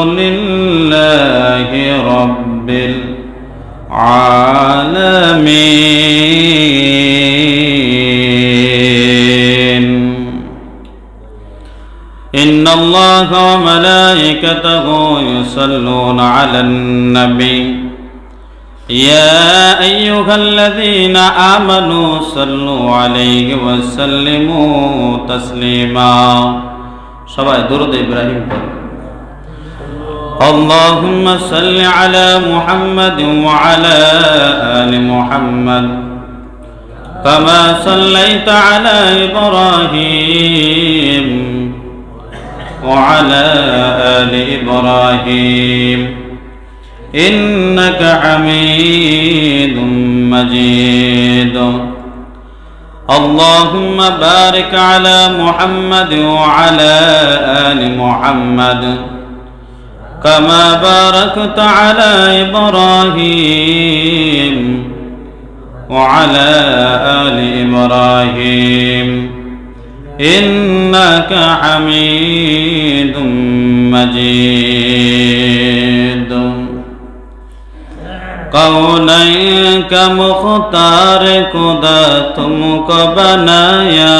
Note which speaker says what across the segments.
Speaker 1: লিল্লাহি রাব্বিল আলামিন। ইন্নাল্লাহা ওয়া মালাইকাতাহু ইউসাল্লুনা আলান নবী ইয়া আইয়ুহাল্লাযীনা আমানু সাল্লু আলাইহি ওয়া সাল্লিমু তাসলিমা। সবাই দুরূদ ইব্রাহিম পড়ুন। اللهم صل على محمد وعلى آل محمد كما صليت على إبراهيم وعلى آل إبراهيم إنك حميد مجيد. اللهم بارك على محمد وعلى آل محمد كما باركت على إبراهيم وعلى آل إبراهيم إنك حميد مجيد. कौनैन का मुख्तार खुदा तुमको बनाया,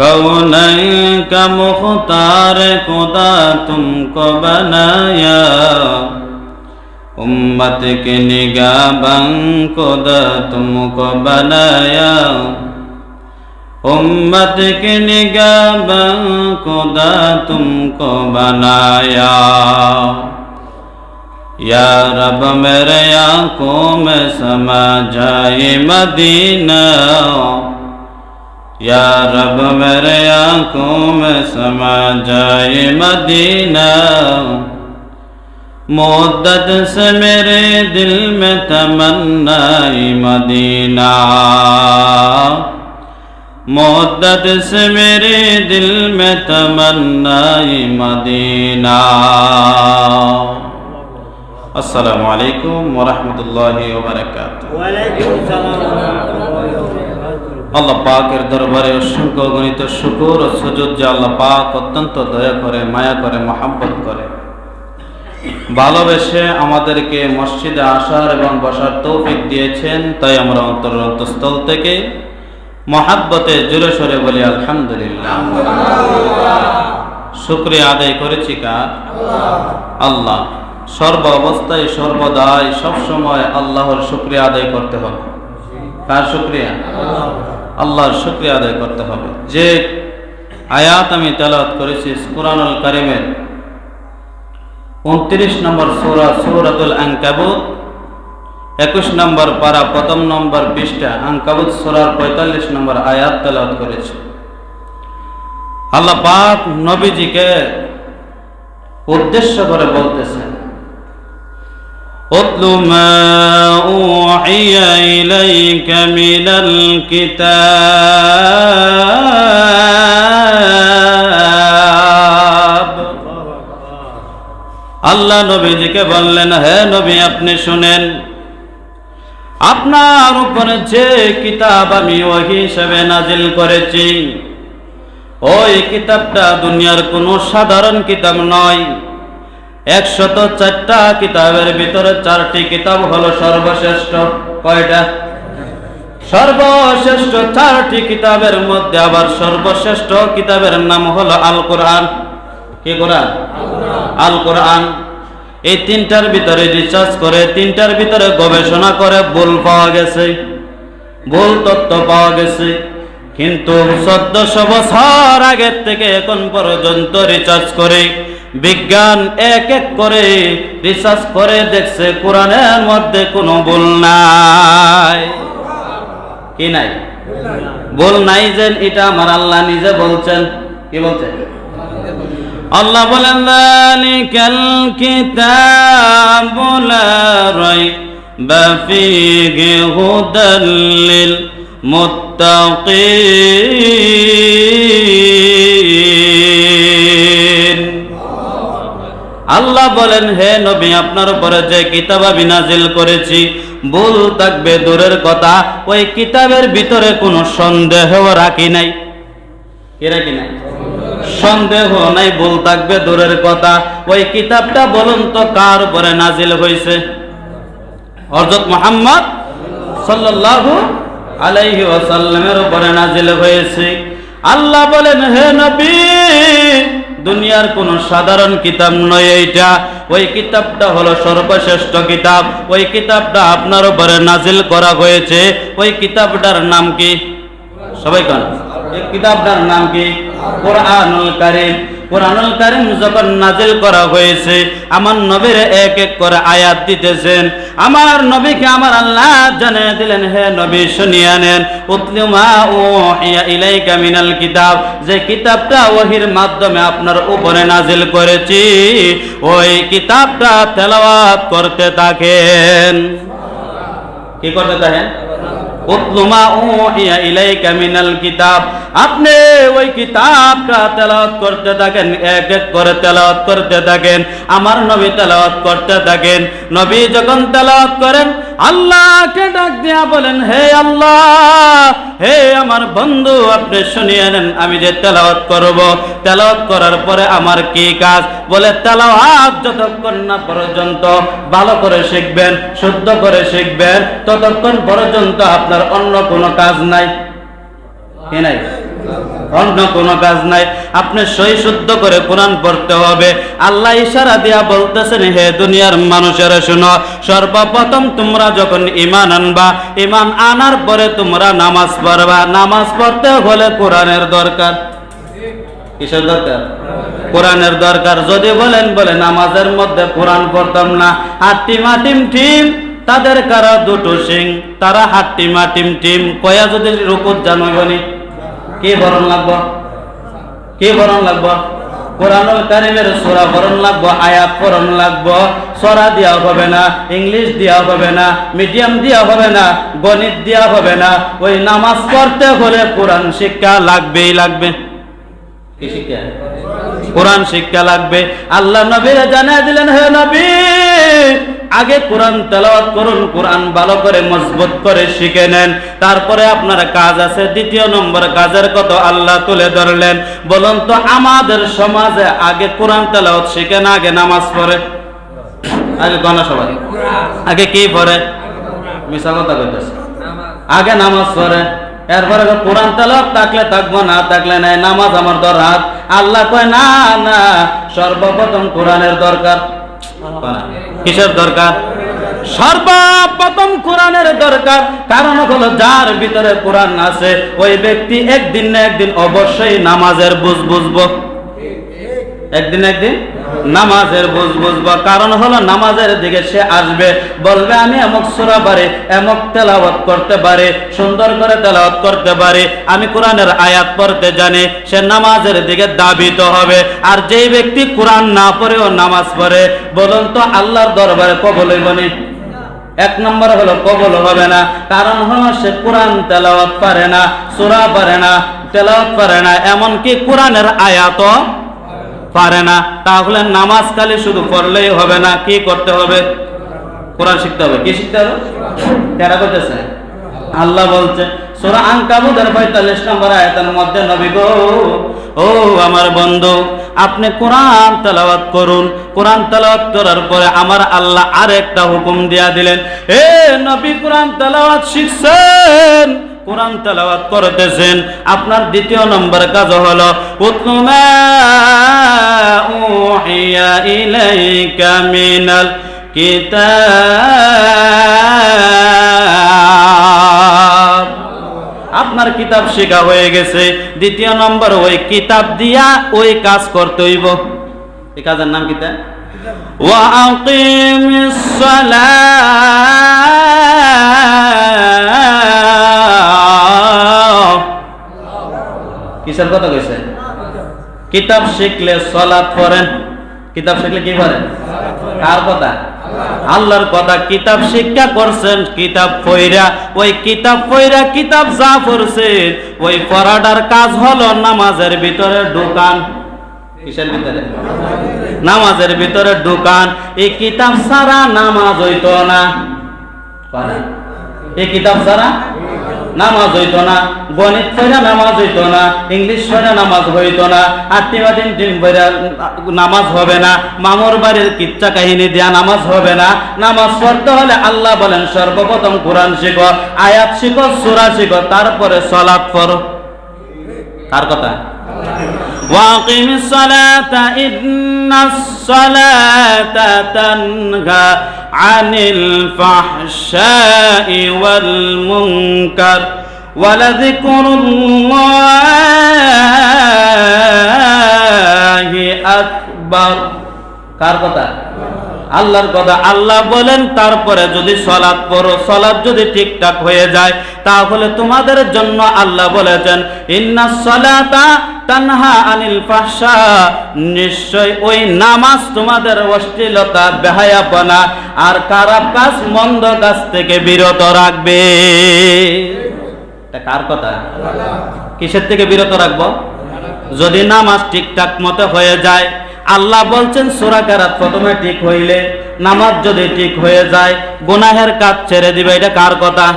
Speaker 1: कौनैन का मुख्तार खुदा तुमको बनाया, उम्मत के निगाहबान खुदा तुमको बनाया, उम्मत के निगाहबान खुदा तुमको बनाया। या रब मेरे आँखों में समा जाए मदीना, या रब मेरे आँखों में समा जाए मदीना, मुद्दत से मेरे दिल में तमन्नाए मदीना, मुद्दत से मेरे दिल में तमन्नाए मदीना। अस्सलामु अलैकुम व रहमतुल्लाहि व बाराकातुहू। আল্লাহ পাকের দরবারে অসংখ্য গণিত শুকর ও সুজুদ যে আল্লাহ পাক অত্যন্ত দয়া করে, মায়া করে, মহব্বত করে, ভালোবেসে আমাদেরকে মসজিদে আসার এবং বসার তৌফিক দিয়েছেন। তাই আমরা অন্তরস্থল থেকে মহব্বতে জোরে সোরে বলি আলহামদুলিল্লাহ। শুকরিয়া আদায় করেছি কার? আল্লাহ। সর্ব অবস্থায় সর্বদাই সবসময় আল্লাহর শুকরিয়া আদায় করতে হবে। কার শুকরিয়া? আল্লাহর শুকরিয়া আদায় করতে হবে। যে আয়াত আমি তেলাওয়াত করেছি কুরআনুল কারীমের 29 নম্বর সূরা সূরাতুল আনকাবুত 21 নম্বর পারা প্রথম নম্বর পৃষ্ঠা আনকাবুত সূরার 45 নম্বর আয়াত তেলাওয়াত করেছি। আল্লাহ পাক নবীজিকে উদ্দেশ্য করে বলতেছেন, উতলু মা উহিয়া ইলাইকা মিনাল কিতাব। আল্লাহ নবীজিকে বললেন, হে নবী আপনি শুনেন, আপনার উপরে যে কিতাব আমি ওহী হিসেবে নাজিল করেছি, ওই কিতাবটা দুনিয়ার কোনো সাধারণ কিতাব নয়। 104টা কিতাবের ভিতরে 4টি কিতাব হলো সর্বশ্রেষ্ঠ। কয়টা? সর্বশ্রেষ্ঠ 4টি কিতাবের মধ্যে আবার সর্বশ্রেষ্ঠ কিতাবের নাম হলো আল কোরআন। কি কোরআন? আল কোরআন। এই 3টার ভিতরে রিসার্চ করে, 3টার ভিতরে গবেষণা করে ভুল পাওয়া গেছে, ভুল তথ্য পাওয়া গেছে। কিন্তু 1400 বছর আগের থেকে এখন পর্যন্ত রিসার্চ করে বিজ্ঞান এক এক করে রিসার্চ করে দেখছে কোরআনের মধ্যে কোনো ভুল নাই। কি নাই? ভুল নাই। যে এটা আমার আল্লাহ নিজে বলছেন। কি বলছেন? আল্লাহ বলেন, যালিকাল কিতাবু লা রাইবা ফীহি হুদাল লিল মুত্তাকিন। আল্লাহ বলেন, হে নবী আপনার উপরে যে কিতাব আমি নাজিল করেছি ভুল থাকবে দূরের কথা, ওই কিতাবের ভিতরে কোনো সন্দেহ রাখি নাই। কি রাখি নাই? সন্দেহ নাই, ভুল থাকবে দূরের কথা। ওই কিতাবটা বলুন তো কার উপরে নাজিল হয়েছে? হযরত মুহাম্মদ সাল্লাল্লাহু আলাইহি ওয়াসাল্লামের উপরে নাজিল হয়েছে। আল্লাহ বলেন, হে নবী, দুনিয়ার কোন সাধারণ কিতাব নয় এইটা। ওই কিতাবটা হলো সর্বশ্রেষ্ঠ কিতাব। ওই কিতাবটা আপনার উপরে নাজিল করা হয়েছে। ওই কিতাবটার নাম কি? সবাই কোন? এই কিতাবটার নাম কি? কোরআনুল কারীম। কোরআনুল কারীম যখন নাজিল করা হয়েছে, আমার নবীর এক এক করে আয়াত দিতেছেন। আমার নবীকে আমার আল্লাহ জানিয়ে দিলেন, হে নবী শুনিয়ে নেন, উতলু মা উহিয়া ইলাইকা মিনাল কিতাব, যে কিতাবটা ওহীর মাধ্যমে আপনার উপরে নাজিল করেছি, ওই কিতাবটা তেলাওয়াত করতে থাকেন। কি করতে থাকেন? উতলু মা উহিয়া ইলাইকা মিনাল কিতাব, আপনি ওই কিতাবটা তেলাওয়াত করতে থাকেন, এক এক করে তেলাওয়াত করতে থাকেন। আমার নবী তেলাওয়াত করতে থাকেন। নবী যখন তেলাওয়াত করেন, আল্লাহকে ডাক দিয়া বলেন, হে আল্লাহ, হে আমার বন্ধু, আপনি শুনিয়ে নেন, আমি যে তেলাওয়াত করব, তেলাওয়াত করার পরে আমার কি কাজ? বলে, তেলাওয়াত যতক্ষণ না পর্যন্ত ভালো করে শিখবেন, শুদ্ধ করে শিখবেন, ততক্ষণ পর্যন্ত আপনার অন্য কোনো কাজ নাই। কি নাই? অন্য কোনো কাজ নাই। আপনি সই শুদ্ধ করে কোরআন পড়তে হবে। আল্লাহ ইশারা দিয়া বলতেছেন, হে দুনিয়ার মানুষেরা শুনো, সর্বপ্রথম তোমরা যখন ঈমান আনবা, ঈমান আনার পরে তোমরা নামাজ পড়বা। নামাজ পড়তে হলে কোরআনের দরকার। কিসের দরকার? কোরআনের দরকার। যদি বলেন বলে নামাজের মধ্যে কোরআন পড়তাম না, হাট্টিমা টিম টিম, তাদের কারা দুটো সিং, তারা হাট্টিমা টিম টিম কয়া যদি রুকুত জানবনি, কি বরণ লাগবো? কি বরণ লাগবো? কোরআনুল কারীমের সূরা পড়ন লাগবো, আয়াত পড়ন লাগবো। সূরা দিয়া হবে না, ইংলিশ দিয়া হবে না, মিডিয়াম দিয়া হবে না, গণিত দিয়া হবে না। ওই নামাজ পড়তে হলে কোরআন শিক্ষা লাগবেই লাগবে। কি শিক্ষা? কোরআন শিক্ষা লাগবে। আল্লাহ নবীরা জানিয়ে দিলেন, হে নবী, আগে কোরআন তেলাওয়াত করুন, কোরআন ভালো করে মজবুত করে শিখে নেন, তারপরে আপনার কাজ আছে। দ্বিতীয় নম্বর কাজের কথা আল্লাহ তুলে ধরলেন। বলুন তো, আমাদের সমাজে আগে কোরআন তেলাওয়াত শিখে না আগে নামাজ পড়ে? আগে কোন সবাই আগে কি পড়ে? মিছা কথা কইতেছে। আগে নামাজ পড়ে, এরপরে কোরআন তেলাওয়াত থাকলে থাকবো, না থাকলে নাই, নামাজ আমার দরকার। আল্লাহ কয়, না না, সর্বপ্রথম কোরআনের দরকার। কিসের দরকার? সর্বপ্রথম কোরআনের দরকার। কারণ হলো, যার ভিতরে কোরআন আছে ওই ব্যক্তি একদিন না একদিন অবশ্যই নামাজের বুঝ বুঝবো। একদিন একদিন নামাজের বুঝ বুঝবো। কারণ হলো, নামাজের দিকে সে আসবে, বলবে আমি এমক সূরা পারি, এমক তেলাওয়াত করতে পারি, সুন্দর করে তেলাওয়াত করতে পারি, আমি কোরআনের আয়াত পড়তে জানি। সে নামাজের দিকে দাবিত হবে। আর যেই ব্যক্তি কোরআন না পড়েও নামাজ পড়ে, বলুন তো আল্লাহর দরবারে কবুল হইবনি? এক নম্বর হলো কবুল হবে না। কারণ হলো, সে কোরআন তেলাওয়াত পারে না, সূরা পারে না, তেলাওয়াত পারে না, এমনকি কোরআনের আয়াতও পারে না। তাহলে নামাজ খালি শুধু পড়লেই হবে না, কি করতে হবে? কোরআন শিখতে হবে। কি শিখতে হবে? কারা বলতেছে? আল্লাহ বলছে সূরা আনকাবুতের 45 নম্বর আয়াতের মধ্যে, নবী গো, ও আমার বন্ধু, আপনি কোরআন তেলাওয়াত করুন। কোরআন তেলাওয়াত করার পরে আমার আল্লাহ আরেকটা হুকুম দিয়া দিলেন, এ নবী, কোরআন তেলাওয়াত শিখছেন, কোরআন তেলাওয়াত করতেছেন, আপনার দ্বিতীয় নম্বর কাজ হলো উতলু মা উহিয়া ইলাইকা মিনাল কিতাব। আপনার কিতাব শেখা হয়ে গেছে। দ্বিতীয় নম্বর, ওই কিতাব দিয়া ওই কাজ করতে হইব। এই কাজের নাম কিতা? ওয়া আকিমিস সালাহ। কিসের কথা কইছে? কিতাব শিখলে সালাত পড়েন। কিতাব শিখলে কি করেন? কার কথা? আল্লাহর কথা। কিতাব শিক্ষা করছেন, কিতাব পড়া, ওই কিতাব পড়া, কিতাব যা পড়ছে ওই পড়াটার কাজ হলো নামাজের ভিতরে ঢুকান। কিসের ভিতরে? নামাজের ভিতরে ঢুকান। এই কিতাব ছাড়া নামাজ হইতো না। এই কিতাব ছাড়া নামাজ হইতো না, গণিত পড়া নামাজ হইতো না, ইংলিশ পড়া নামাজ হইতো না, আট্টিমাটিম টিম পড়া নামাজ হবে না, মামুর বাড়ির কিচ্ছা কাহিনী দিয়া নামাজ হবে না। নামাজ পড়তে হলে আল্লাহ বলেন সর্বপ্রথম কোরআন শিখো, আয়াত শিখো, সূরা শিখো, তারপরে সালাত পড়ো। কার কথা? ওয়াকিমিস সালাতা ইন্নাস সালাতা তানহা আনিল ফাহশাই ওয়াল মুনকার ওয়ালাযিকরুল্লাহি আকবার। কার কথা? আল্লাহর কথা। আল্লাহ বলেন তারপরে যদি সালাত পড়ো, সালাত যদি ঠিকঠাক হয়ে যায় তাহলে তোমাদের জন্য আল্লাহ বলেছেন ইন্নাস সালাতা তানহা আনিল ফাহশা, নিশ্চয় ওই নামাজ তোমাদের অশ্লীলতা, বেহায়াপনা আর খারাপ কাজ, মন্দ কাজ থেকে বিরত রাখবে। এটা কার কথা? কিসের থেকে বিরত রাখবো? যদি নামাজ ঠিকঠাক মতো হয়ে যায়। আল্লাহ বলছেন সূরা কেরাত প্রথমে ঠিক হইলে, নামাজ যদি ঠিক হয়ে যায় গুনাহের কাজ ছেড়ে দিবে। এটা কার কথা?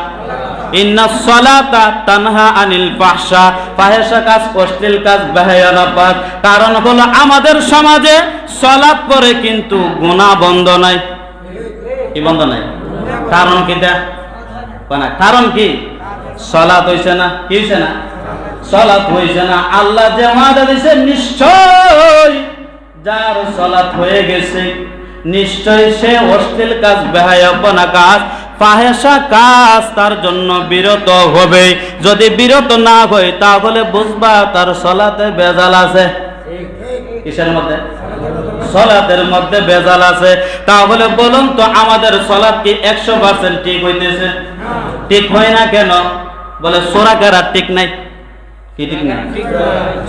Speaker 1: ইন্নাস সালাতা তানহা আনিল ফাহশা, ফাহিশা কাজ, অশ্লীল কাজ, বেহায়াপনা। কারণ হলো আমাদের সমাজে সালাত পড়ে কিন্তু গুনাহ বন্ধ নাই। কি বন্ধ নাই? কারণ কি? কারণ কি? সালাত হইছে না। কি হইছে না? সালাত হইছে না। আল্লাহ যে ওয়াদা দিয়েছে নিশ্চয় যার সালাত হয়ে গেছে নিশ্চয় সে অশ্লীল কাজ, বেহায়াপনা কাজ, ফাহিশা কাজ তার জন্য বিরত হবে। যদি বিরত না হয় তাহলে বুঝবা তার সালাতে ভেজাল আছে। কিসের মধ্যে? সালাতের মধ্যে ভেজাল আছে। তাহলে বলুন তো আমাদের সালাত কি 100% ঠিক হইতেছে? ঠিক হয় না কেন? বলে সূরা কেরাত ঠিক নাই। কি ঠিক নাই?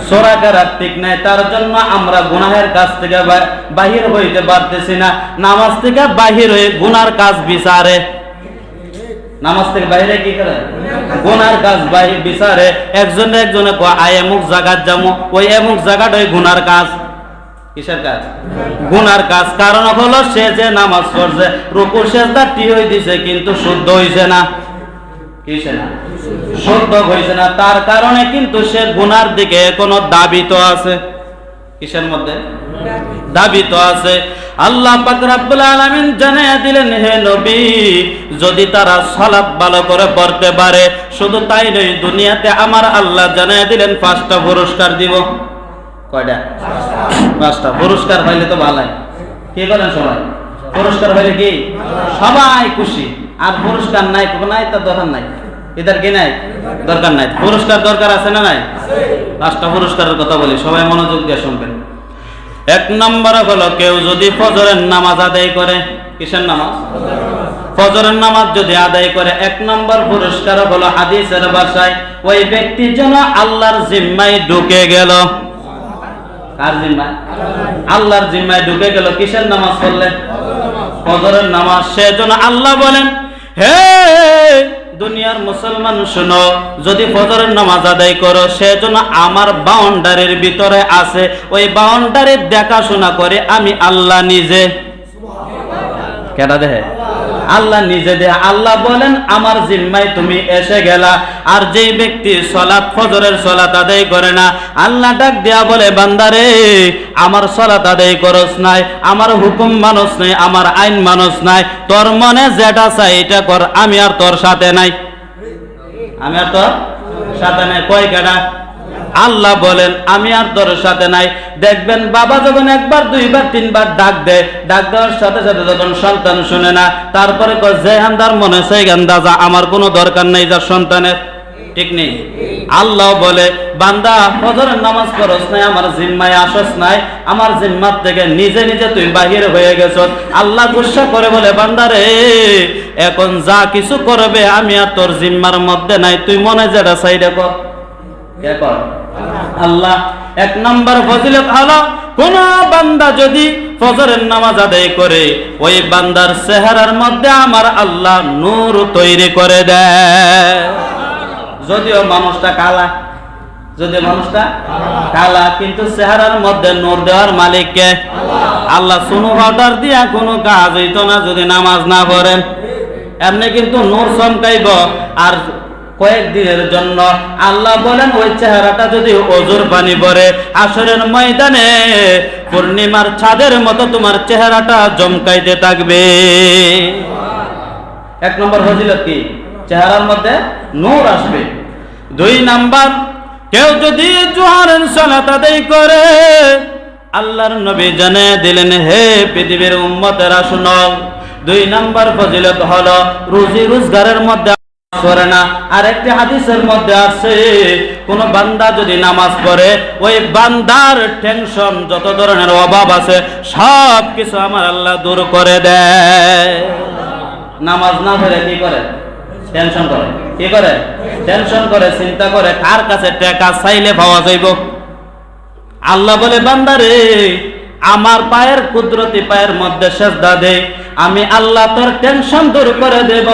Speaker 1: সূরা কেরাত ঠিক নাই, তার জন্য আমরা গুনাহের কাজ থেকে বাহির হইতে পারতেছি না। নামাজ থেকে বাহির হয়ে গুনার কাজ বিচারে। নামাজ থেকে বাইরে কি করে? গুনার কাজ বাহির বিচারে। একজনে একজনে কয় আয় এমুক জায়গাত যামু, ওই এমুক জায়গাটা ওই গুনার কাজ। কিসের কাজ? গুনার কাজ। কারণ হলো সে যে নামাজ পড়ছে, রুকু সিজদা ঠিক হয়ে দিছে কিন্তু শুদ্ধ হইছে না। কিসে না? শুদ্ধ হইছে না। তার কারণে কিন্তু সে গুনার দিকে কোনো দাবিত আছে। কিসের মধ্যে? দাবিত আছে। আল্লাহ পাক রব্বুল আলামিন জানিয়ে দিলেন হে নবী, যদি তারা সালাত ভালো করে পড়তে পারে, শুধু তাই নয় দুনিয়াতে আমার আল্লাহ জানিয়ে দিলেন 5টা পুরস্কার দিব। কয়টা? 5টা পুরস্কার পাইলে তো ভালোই। কি করেন সবাই? পুরস্কার পাইলে কি সবাই খুশি। আর পুরস্কার নাই নাই তার দরকার নাই। এদের কি নাই? দরকার নাই। পুরস্কার দরকার আছে না নাই? 5টা পুরস্কারের কথা বলি, সবাই মনোযোগ দিয়ে শুনবেন। 1 নম্বর হলো কেউ যদি ফজরের নামাজ আদায় করে। কিসের নামাজ? ফজরের নামাজ যদি আদায় করে 1 নম্বর পুরস্কার হলো হাদিসের ভাষায় ওই ব্যক্তি যেন আল্লাহর জিম্মায় ঢুকে গেল। কার জিম্মায়? আল্লাহর জিম্মায় ঢুকে গেল। কিসের নামাজ পড়লে? ফজরের নামাজ। সেজন্য আল্লাহ বলেন হে দুনিয়ার মুসলমান শুনো, যদি ফজরের নামাজ আদায় করো সেজন্য আমার বাউন্ডারির ভিতরে আছে, ওই বাউন্ডারির দেখাশোনা করে আমি আল্লাহ নিজে। কেডা দেহে? আল্লাহ নিজে দেহে। আল্লাহ বলেন আমার জিম্মায় তুমি এসে গেলা। আর যেই ব্যক্তি সালাত ফজরের সালাত আদায় করে না, আল্লাহ ডাক দেয়া বলে বান্দারে আমার সালাত আদায় করস নাই, আমার হুকুম মানস নাই, আমার আইন মানস নাই, তোর মনে যেটা চাই এটা কর, আমি আর তোর সাথে নাই। আমি আর তোর সাথে নাই। কয় কেডা? আল্লাহ বলেন আমি আর তোর সাথে নাই। দেখবেন বাবা যখন 1 বার 2 বার 3 বার ডাক দেয়, ডাক দেওয়ার সাথে সাথে যখন সন্তান শুনে না, তারপরে কয় যে হান্দার মনে সেই গান্দা যা, আমার কোনো দরকার নেই যার সন্তানের। ঠিক নেই? আল্লাহ বলে বান্দা ফজরের নামাজ পড়স নাই, আমার জিম্মায় আসস নাই, আমার জিম্মার থেকে নিজে নিজে তুই বাহির হয়ে গেছ। আল্লাহ গুসা করে বলে বান্দারে এখন যা কিছু করবে আমি আর তোর জিম্মার মধ্যে নাই, তুই মনে যেটা চাই দেখো। কে কর? আল্লাহ। 1 নম্বর ফজিলত হলো কোন বান্দা যদি ফজরের নামাজ আদায় করে ওই বান্দার চেহারার মধ্যে আমার আল্লাহ নূর তৈরি করে দেয়। যদিও মানুষটা কালা, যদিও মানুষটা কালা, কিন্তু চেহারার মধ্যে নূর দেওয়ার মালিক কে? আল্লাহ। সুনো পাউডার দিয়া কোনো কাজ হইতো না যদি নামাজ না পড়েন। এমনি কিন্তু নূর চমকাইব আর কয়েকদিনের জন্য। আল্লাহ বলেন ওই চেহারাটা যদি ওজুর পানি পড়ে হাসরের ময়দানে পূর্ণিমার চাঁদের মতো তোমার চেহারাটা চমকাইতে থাকবে। এক নম্বর ফজিলত কি? চেহারার মধ্যে নূর আসবে। দুই নাম্বার, কেউ যদি জোহরের সালাত আদায় করে, আল্লাহর নবী জানিয়ে দিলেন, হে পৃথিবীর উম্মতেরা শুনো, দুই নাম্বার ফজিলত হলো রুজি রোজগারের মধ্যে করে না। আর একটি হাদিসের মধ্যে আছে, কোন বান্দা যদি নামাজ পড়ে ওই বান্দার টেনশন যত ধরনের অভাব আছে সব কিছু আমার আল্লাহ দূর করে দেয়। নামাজ না পড়ে কি করে? টেনশন করে। কি করে? টেনশন করে, চিন্তা করে কার কাছে টাকা চাইলে পাওয়া যাইব। আল্লাহ বলে, বান্দারে আমার পায়ের কুদরতি পায়ের মধ্যে সেজদা দে, আমি আল্লাহ তোর টেনশন দূর করে দেব,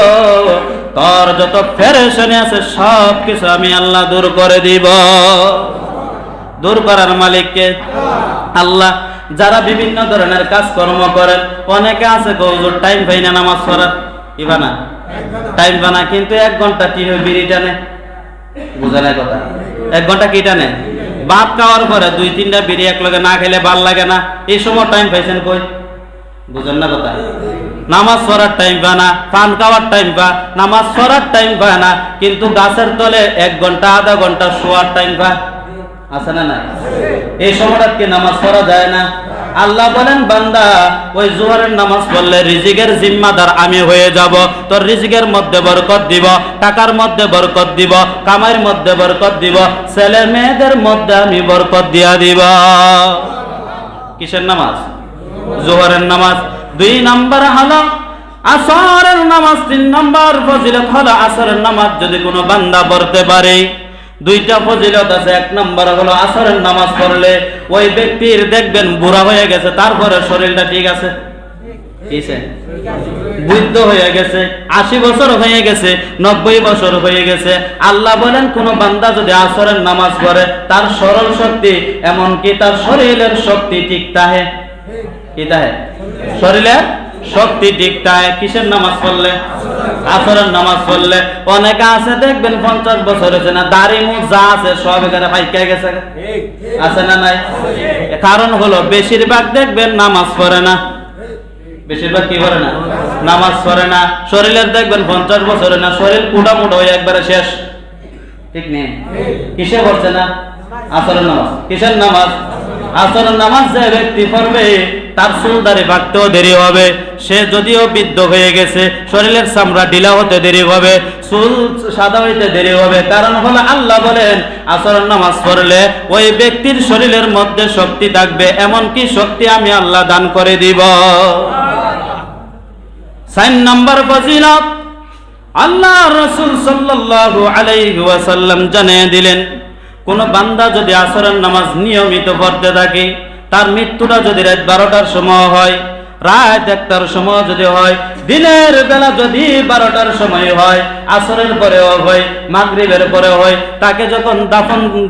Speaker 1: তোর যত পেরেশানি আছে সব কিছু আমি আল্লাহ দূর করে দিব। দূর করার মালিককে আল্লাহ। যারা বিভিন্ন ধরনের কাজকর্ম করেন, অনেকে আছে হুজুর টাইম পাই না নামাজ পড়ার, কি বানা টাইম বানা, কিন্তু 1 ঘন্টা কি বিড়ি টানে, বুঝে না কথা। 1 ঘন্টা কি টানে? ভাত খাওয়ার পরে 2-3টা বিড়ি একলগে না খেলে ভাল লাগে না। এই সময় টাইম পাইছেন কই? বুঝেন না কথা। নামাজ পড়ার টাইম পায় না, পান খাওয়ার টাইম পা, নামাজ পড়ার টাইম পায় না, কিন্তু গাছের তলে 1 ঘন্টা 1/2 ঘন্টা শোয়ার টাইম পায়, আছে না নাই? এই সময়টা কি নামাজ পড়া যায় না? আল্লাহ বলেন, বান্দা ওই জোহরের নামাজ পড়লে রিজিকের জিম্মাদার আমি হয়ে যাব, তোর রিজিকের মধ্যে বরকত দিব, টাকার মধ্যে বরকত দিব, কামাইয়ের মধ্যে বরকত দিব, ছেলে মেয়েদের মধ্যে আমি বরকত দিয়া দিব। কিসের নামাজ? জোহরের নামাজ। 2 নাম্বার হলো আসরের নামাজ। 3 নাম্বার ফজিলত হলো আসরের নামাজ যদি কোনো বান্দা পড়তে পারে। 2টা ফজিলত আছে। 1 নাম্বার হলো আসরের নামাজ পড়লে ওই ব্যক্তির দেখবেন বুড়া হয়ে গেছে, তারপরে শরীরটা ঠিক আছে, বৃদ্ধ হয়ে গেছে, 80 বছর হয়ে গেছে, 90 বছর হয়ে গেছে। আল্লাহ বলেন, কোন বান্দা যদি আসরের নামাজ পড়ে তার সরল শক্তি, এমনকি তার শরীরের শক্তি ঠিক থাকে। কি থাকে? শরীরের শক্তি ঠিক থাকে। কিসের নামাজ পড়লে? আসরের নামাজ পড়লে। অনেকে আছে দেখবেন 50 বছর হয়েছে না, দাড়ি মুখ যা আছে সব এখানে ফাইকা গেছে, আছে না নাই? কারণ হলো বেশিরভাগ দেখবেন নামাজ পড়ে না। বেশিরভাগ কি করে না? নামাজ পড়ে না। শরীরের দেখবেন 50 বছরে না, শরীর কুটা মুটা হয়ে একবারে শেষ, ঠিক নেই? কিসে পড়ছে না? আসরের নামাজ। কিসের নামাজ? আসরের নামাজ যে ব্যক্তি পড়বে তার চুল দাড়ি পাকতেও দেরি হবে, সে যদিও বৃদ্ধ হয়ে গেছে শরীরের চামড়া ঢিলা হতে দেরি হবে, চুল সাদা হইতে দেরি হবে। কারণ হলো আল্লাহ বলেন, আসরের নামাজ পড়লে ওই ব্যক্তির শরীরের মধ্যে শক্তি থাকবে, এমনকি শক্তি আমি আল্লাহ দান করে দিব। 4 নম্বর ফজিলত, আল্লাহ রাসূল সাল্লাল্লাহু আলাইহি ওয়াসাল্লাম জানিয়ে দিলেন, কোন বান্দা যদি আসরের নামাজ নিয়মিত পড়তে থাকে, তার মৃত্যুটা যদি রাত 12টার সময় হয়, রাত 1টার সময় যদি হয়, দিনের বেলা যদি 12টার সময় হয়, আসরের পরেও হয়, মাগরিবের পরেও হয়, তাকে যখন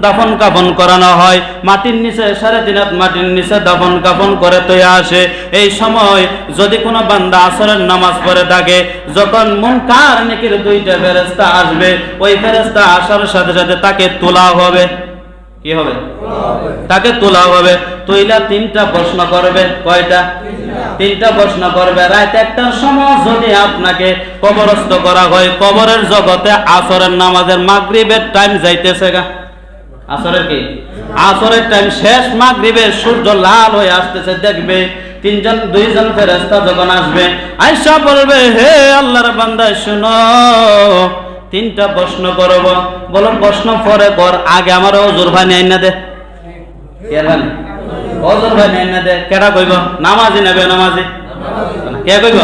Speaker 1: দাফন কাফন করানো হয়, মাটির নিচে 3.5 হাত মাটির নিচে দাফন কাফন করে তো আসে, এই সময় যদি কোনো বান্দা আসরের নামাজ পড়ে থাকে, যখন মুনকার নেকির 2টা ফেরেশতা আসবে, ওই ফেরেশতা আসার সাথে সাথে তাকে তোলা হবে। কি হবে? তাকে তোলা হবে। তুইলা 3টা প্রশ্ন করবে। কয়টা? 3টা প্রশ্ন করবে। রাত 1টার সময় যদি আপনাকে কবরস্থ করা হয়, কবরের জগতে আসরের নামাজের মাগরিবের টাইম যাইতেছে গা। আসরের কি? আসরের টাইম শেষ, মাগরিবের সূর্য লাল হয়ে আসতেছে, দেখবে 2জন ফেরেশতা যখন আসবে, আয়েশা বলবে, হে আল্লাহর বান্দা শুনো, 3টা প্রশ্ন করব। বলো, প্রশ্ন পরে কর, আগে আমার ওজুর ভাই নেই না দে। ওজুর ভাই নেই না দে। কেডা কইব? নামাজি নেবে। নামাজি কে কইব?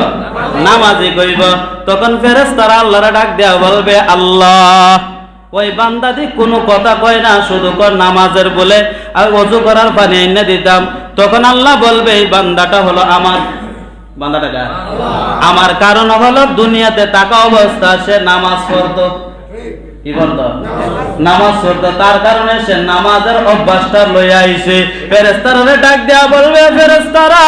Speaker 1: নামাজি কইব। তখন ফেরেশতারা আল্লাহর ডাক দেয়া বলবে, আল্লাহ, ওই বান্দাদি কোনো কথা কয় না, শুধু কর নামাজের বলে আর ওযু করার পানি এনে দিতাম। তখন আল্লাহ বলবে, এই বান্দাটা হলো আমার। বান্দাটা কার? আমার। কারণ হলো দুনিয়াতে থাকা অবস্থা সে নামাজ পড়তো। কি করতো? নামাজ পড়তো। তার কারণে সে নামাজের অভ্যাসটা লইয়া আইছে। ফেরেশতারা ডাক দেয়া বলবে, ফেরেশতারা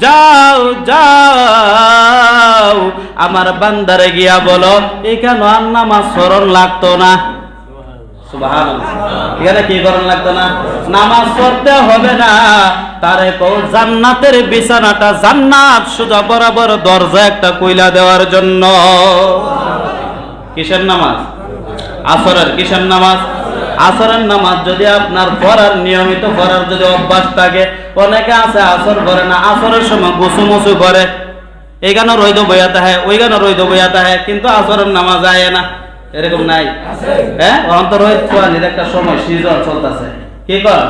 Speaker 1: যাও যাও, আমার বান্দারে গিয়া বলো এখানে আর নামাজ স্মরণ লাগতো না। সুবহানাল্লাহ। এখানে কি করণ লাগতো না? নামাজ পড়তে হবে না। তারে কও জান্নাতের বিছানাটা জান্নাত সোজা বরাবর দরজা একটা কইলা দেওয়ার জন্য। কিসের নামাজ? আসরের। কিসের নামাজ? আসরের নামাজ যদি আপনার পড়ার নিয়মিত পড়ার যদি অভ্যাস থাকে, অনেকে আছে আসর পড়ে না, আসরের সময় গুছুমুছু করে, এইখানে রইদ বইয়াতে হয়, ওইখানে রইদ বইয়াতে হয়, কিন্তু আসরের নামাজ আয় না, এরকম নাই? হ্যাঁ, অন্তর রোদ পোয়ানির একটা সময় সিজন চলতেছে, কি কর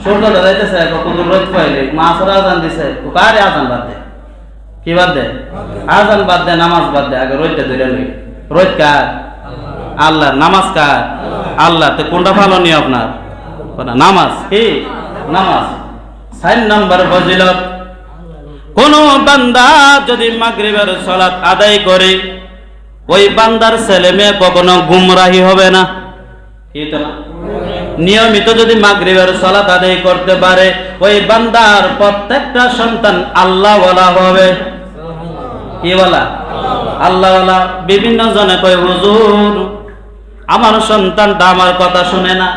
Speaker 1: সূর্যটা যাইতেছে, কত রোদ পোয়াইলে মাসর আজান দিছে, কারে আজান বাদ দে, কি বাদ দে? আজান বাদ দে, নামাজ বাদ দে, আগে রোদটা ধরে লই। রোদ কার? আল্লাহ। নামাজ কার? আল্লাহ। তো কোনটা ভালো নিয়ে আপনার? নামাজ। কি নামাজ? 4 নম্বর ফজিলত, কোন বান্দা যদি মাগরিবের সালাত আদায় করে, ওই বান্দার ছেলে মেয়ে কখনো গুমরাহি হবে না। কি তো না? নিয়মিত যদি মাগরিবের সালাত আদায় করতে পারে, ওই বান্দার প্রত্যেকটা সন্তান আল্লাহওয়ালা হবে। কি বলা? আল্লাহওয়ালা। বিভিন্ন জনে কয় হুজুর আমার সন্তানটা আমার কথা শুনে না,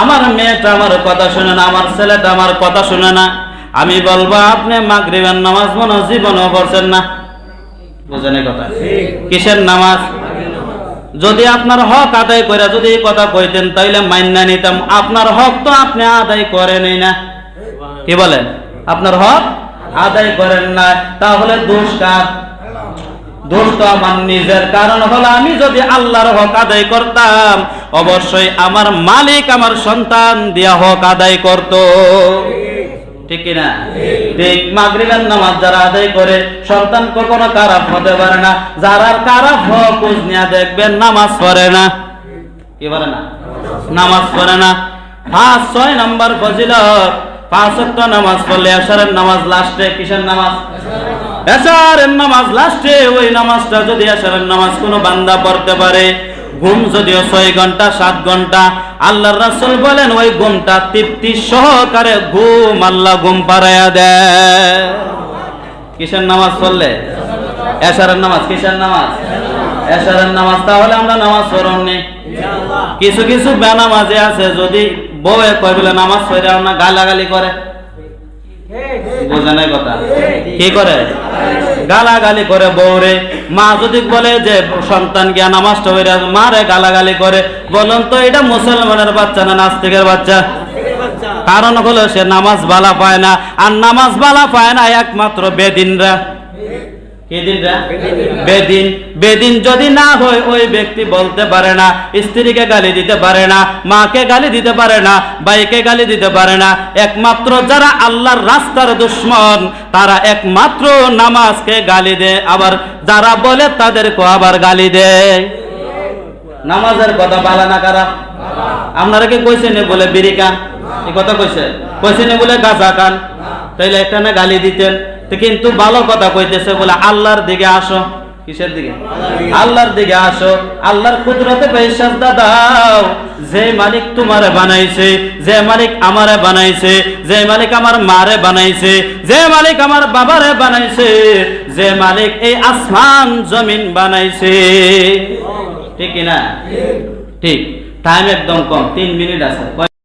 Speaker 1: আমার মেয়েটা আমার কথা শুনে না, আমার ছেলেটা আমার কথা শুনে না। আমি বলবো আপনি মাগরিবের নামাজ মনে জীবনও পড়ছেন না। বুঝেন কথা? কিসের নামাজ? যদি আপনার হক আদায় করে যদি এই কথা কইতেন তাইলে মাইন্না নিতাম। আপনার হক তো আপনি আদায় করেনই না। কি বলেন? আপনার হক আদায় করেন না, তাহলে দোষ কার? দোষ তো আমার নিজের। কারণ হলো আমি যদি আল্লাহর হক আদায় করতাম, অবশ্যই আমার মালিক আমার সন্তান দিয়া হক আদায় করত। ঠিক কিনা? ঠিক। মাগরিবের নামাজ যারা আদায় করে সন্তান কখনো খারাপ হতে পারে না। যারা খারাপ হক খোঁজ নিয়ে দেখবেন নামাজ পড়ে না। কি বলে না? নামাজ পড়ে না। 5-6 নম্বর ফজিলত, 5 ওয়াক্ত নামাজ পড়লে এশারের নামাজ লাস্টে। কিসের নামাজ? এশারের নামাজ লাস্টে। ওই নামাজটা যদি এশারের নামাজ কোনো বান্দা পড়তে পারে, ঘুম যদিও 6 ঘন্টা 7 ঘন্টা, আল্লাহর রাসূল বলেন ওই ঘুমটা তৃপ্তি সহকারে ঘুম আল্লাহ ঘুম পাড়ায়া দেয়। কিসের নামাজ পড়লে? এশারের নামাজ। কিসের নামাজ? এশারের নামাজ। তাহলে আমরা নামাজ পড়নি। কিছু কিছু বেনামাজি আছে, যদি বউয়ে কয় বলে নামাজ পড়ে না, গালাগালি করে। বোঝা নাই কথা? কি করে? গালাগালি করে বউরে। মা যদি বলে যে সন্তান গিয়া নামাজটা হইরা, মারে গালাগালি করে। বলুন তো এটা মুসলমানের বাচ্চা না নাস্তিকের বাচ্চা? কারণ হলো সে নামাজ বালা পায় না, আর নামাজ বালা পায় না একমাত্র বেদিনরা। কি দিনরা? বেদিন। বেদিন যদি না হয় ওই ব্যক্তি বলতে পারে না, স্ত্রীকে গালি দিতে পারে না, মাকে গালি দিতে পারে না, ভাইকে গালি দিতে পারে না। একমাত্র যারা আল্লাহর রাস্তার দুশমন তারা একমাত্র নামাজকে গালি দেয়, আবার যারা বলে তাদেরকে আবার গালি দেয়। নামাজের কথা বালা না খারাপ? আপনারা কি কইছেন বলে বিড়ি কান? এই কথা কইছে? কইছেন বলে গাঁজা কান? তাইলে একটা না গালি দিতেন। কিন্তু ভালো কথা কইতেছে বলে আল্লাহর দিকে আসো। কিসের দিকে? আল্লাহর দিকে আসো। আল্লাহর কুদরতে বিশ্বাস দাও। যে মালিক তোমারে বানাইছে, যে মালিক আমারে বানাইছে, যে মালিক আমার মারে বানাইছে, যে মালিক আমার বাবারে বানাইছে, যে মালিক এই আসমান জমিন বানাইছে। ঠিক কিনা? ঠিক। টাইম একদম কম, 3 মিনিট আছে। কয়